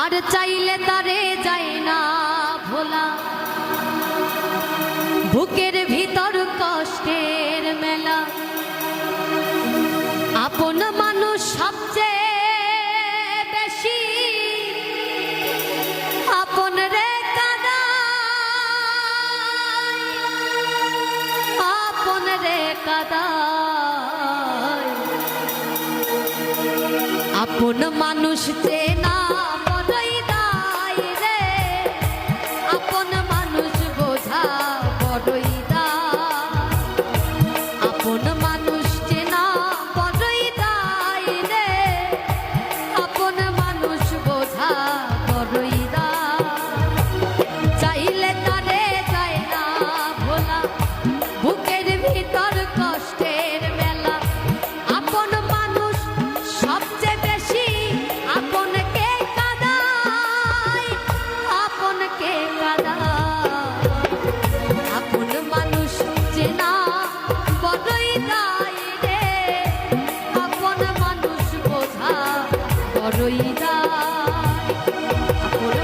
আর চাইলে তারে যায় না ভোলা, বুকের ভিতর কষ্টের মেলা। আপন মানুষ সবচেয়ে বেশি আপন রে কাদায়, আপন রে কাদায়। আপন মানুষ চেনা বড়ই দায় রে, আপন মানুষ বোঝা বড়ই দায়। আপন মানুষ চেনা বড়ই দায় রে, আপন মানুষ বোঝা বড়ই দায়। চাইলে তারে যায় না ভোলা, বুকের ভিতর কষ্টের মেলা। আপন মানুষ সবচেয়ে বেশি আপনকে কাঁদায়, আপনকে কাঁদায়। আপন মানুষ চেনা বড়ই দায় রে, আপন মানুষ বোঝা বড়ই দায়। আপন